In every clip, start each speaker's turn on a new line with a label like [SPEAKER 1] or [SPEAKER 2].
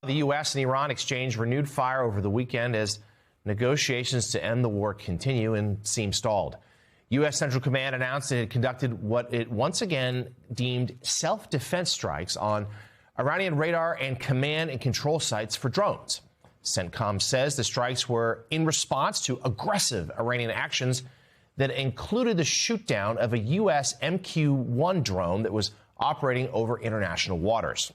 [SPEAKER 1] The U.S. and Iran exchanged renewed fire over the weekend as negotiations to end the war continue and seem stalled. U.S. Central Command announced it had conducted what it once again deemed self-defense strikes on Iranian radar and command and control sites for drones. CENTCOM says the strikes were in response to aggressive Iranian actions that included the shootdown of a U.S. MQ-1 drone that was operating over international waters.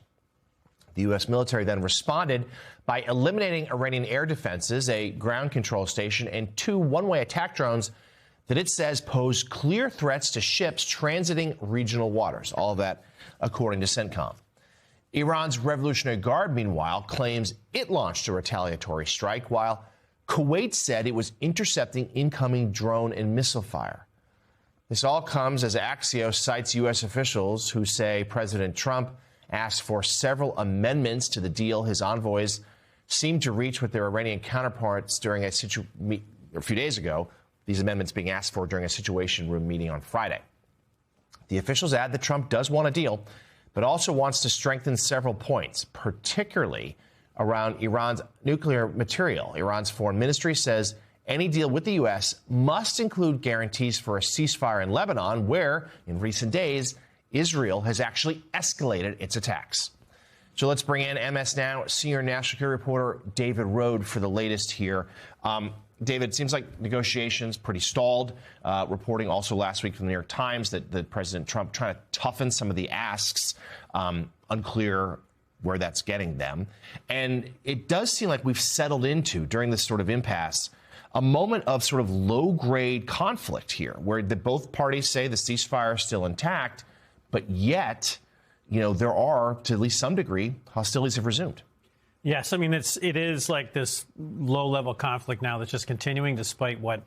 [SPEAKER 1] The U.S. military then responded by eliminating Iranian air defenses, a ground control station, and 2 one-way attack drones that it says pose clear threats to ships transiting regional waters. All of that according to CENTCOM. Iran's Revolutionary Guard, meanwhile, claims it launched a retaliatory strike, while Kuwait said it was intercepting incoming drone and missile fire. This all comes as Axios cites U.S. officials who say President Trump asked for several amendments to the deal his envoys seemed to reach with their Iranian counterparts during a few days ago, these amendments being asked for during a Situation Room meeting on Friday. The officials add that Trump does want a deal, but also wants to strengthen several points, particularly around Iran's nuclear material. Iran's foreign ministry says any deal with the U.S. must include guarantees for a ceasefire in Lebanon, where, in recent days, Israel has actually escalated its attacks. So let's bring in MS Now senior national security reporter David Rohde for the latest here. David, it seems like negotiations pretty stalled. Reporting also last week from the New York Times that President Trump trying to toughen some of the asks. Unclear where that's getting them. And it does seem like we've settled into, during this sort of impasse, a moment of sort of low-grade conflict here, where both parties say the ceasefire is still intact, but yet, there are, to at least some degree, hostilities have resumed.
[SPEAKER 2] Yes, I mean, it is like this low-level conflict now that's just continuing, despite what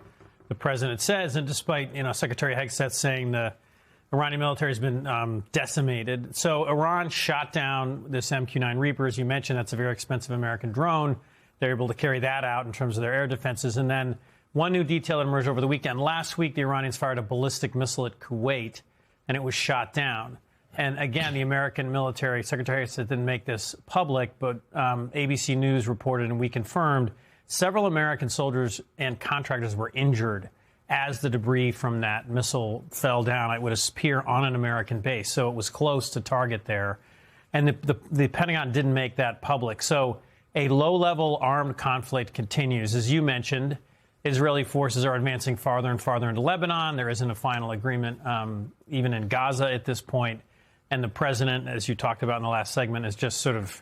[SPEAKER 2] the president says, and despite, Secretary Hegseth saying the Iranian military has been decimated. So Iran shot down this MQ-9 Reaper, as you mentioned. That's a very expensive American drone. They're able to carry that out in terms of their air defenses. And then one new detail that emerged over the weekend. Last week, the Iranians fired a ballistic missile at Kuwait, and it was shot down. And again, the American military, Secretary Hegseth didn't make this public, but ABC News reported, and we confirmed, several American soldiers and contractors were injured as the debris from that missile fell down. It would appear on an American base, so it was close to target there. And the Pentagon didn't make that public. So a low-level armed conflict continues. As you mentioned, Israeli forces are advancing farther and farther into Lebanon. There isn't a final agreement even in Gaza at this point. And the president, as you talked about in the last segment, is just sort of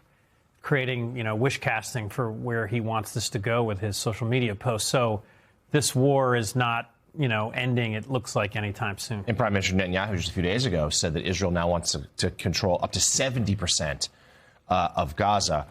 [SPEAKER 2] creating, wish casting for where he wants this to go with his social media posts. So this war is not, ending, it looks like, anytime soon. And
[SPEAKER 1] Prime Minister Netanyahu just a few days ago said that Israel now wants to control up to 70% of Gaza.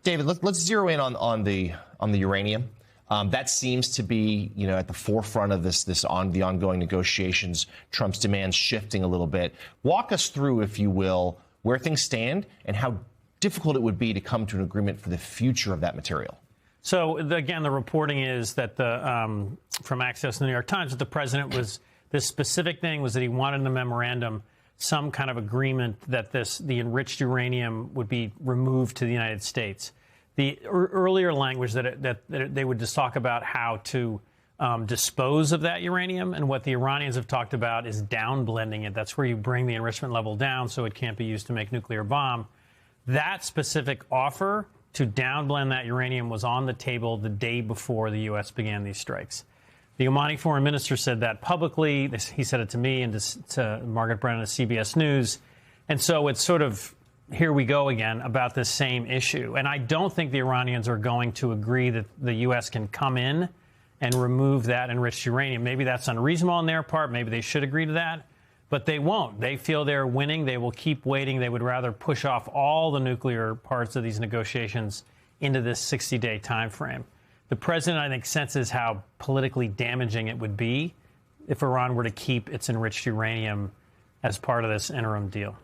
[SPEAKER 1] David, let's zero in on the uranium. That seems to be, at the forefront of the ongoing negotiations. Trump's demands shifting a little bit. Walk us through, if you will, where things stand and how difficult it would be to come to an agreement for the future of that material.
[SPEAKER 2] So, again, the reporting is that from Axios and the New York Times, that the president this specific thing was that he wanted in the memorandum some kind of agreement that the enriched uranium would be removed to the United States. The earlier language that they would just talk about how to dispose of that uranium, and what the Iranians have talked about is downblending it. That's where you bring the enrichment level down so it can't be used to make nuclear bomb. That specific offer to downblend that uranium was on the table the day before the U.S. began these strikes. The Omani foreign minister said that publicly. He said it to me and to Margaret Brennan of CBS News. And so it's sort of, here we go again about this same issue. And I don't think the Iranians are going to agree that the U.S. can come in and remove that enriched uranium. Maybe that's unreasonable on their part. Maybe they should agree to that. But they won't. They feel they're winning. They will keep waiting. They would rather push off all the nuclear parts of these negotiations into this 60-day time frame. The president, I think, senses how politically damaging it would be if Iran were to keep its enriched uranium as part of this interim deal.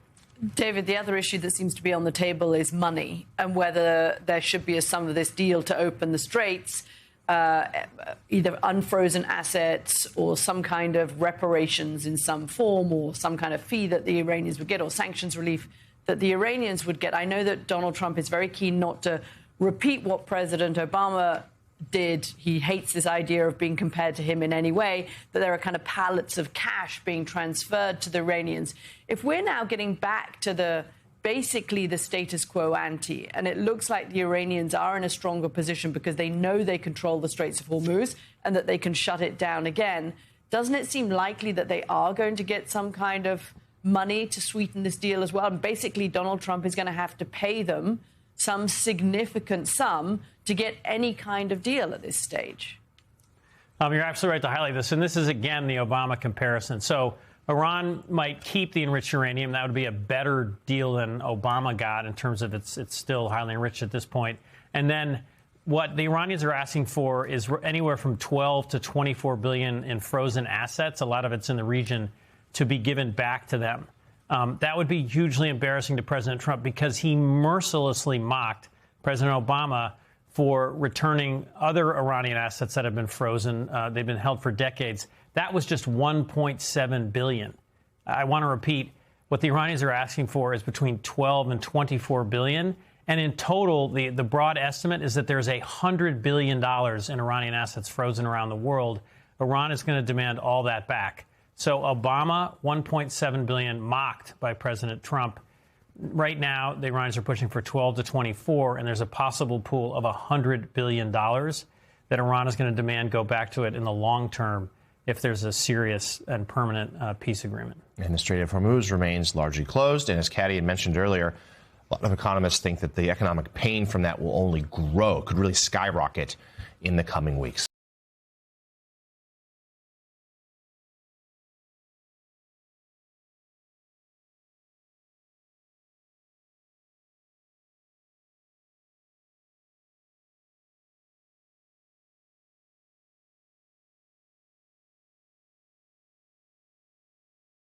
[SPEAKER 3] David, the other issue that seems to be on the table is money, and whether there should be a sum of this deal to open the straits, either unfrozen assets or some kind of reparations in some form, or some kind of fee that the Iranians would get, or sanctions relief that the Iranians would get. I know that Donald Trump is very keen not to repeat what President Obama did. He hates this idea of being compared to him in any way, that there are kind of pallets of cash being transferred to the Iranians. If we're now getting back to basically the status quo ante, and it looks like the Iranians are in a stronger position because they know they control the Straits of Hormuz and that they can shut it down again, doesn't it seem likely that they are going to get some kind of money to sweeten this deal as well? And basically, Donald Trump is going to have to pay them some significant sum to get any kind of deal at this stage.
[SPEAKER 2] You're absolutely right to highlight this. And this is, again, the Obama comparison. So Iran might keep the enriched uranium. That would be a better deal than Obama got in terms of it's still highly enriched at this point. And then what the Iranians are asking for is anywhere from 12 to 24 billion in frozen assets. A lot of it's in the region, to be given back to them. That would be hugely embarrassing to President Trump because he mercilessly mocked President Obama for returning other Iranian assets that have been frozen. They've been held for decades. That was just 1.7 billion. I want to repeat, what the Iranians are asking for is between 12 and 24 billion. And in total, the broad estimate is that there's $100 billion in Iranian assets frozen around the world. Iran is going to demand all that back. So Obama, 1.7 billion, mocked by President Trump. Right now, the Iranians are pushing for 12 to 24, and there's a possible pool of $100 billion that Iran is going to demand go back to it in the long term if there's a serious and permanent peace agreement.
[SPEAKER 1] And the Strait of Hormuz remains largely closed. And as Katy had mentioned earlier, a lot of economists think that the economic pain from that will only grow, could really skyrocket in the coming weeks.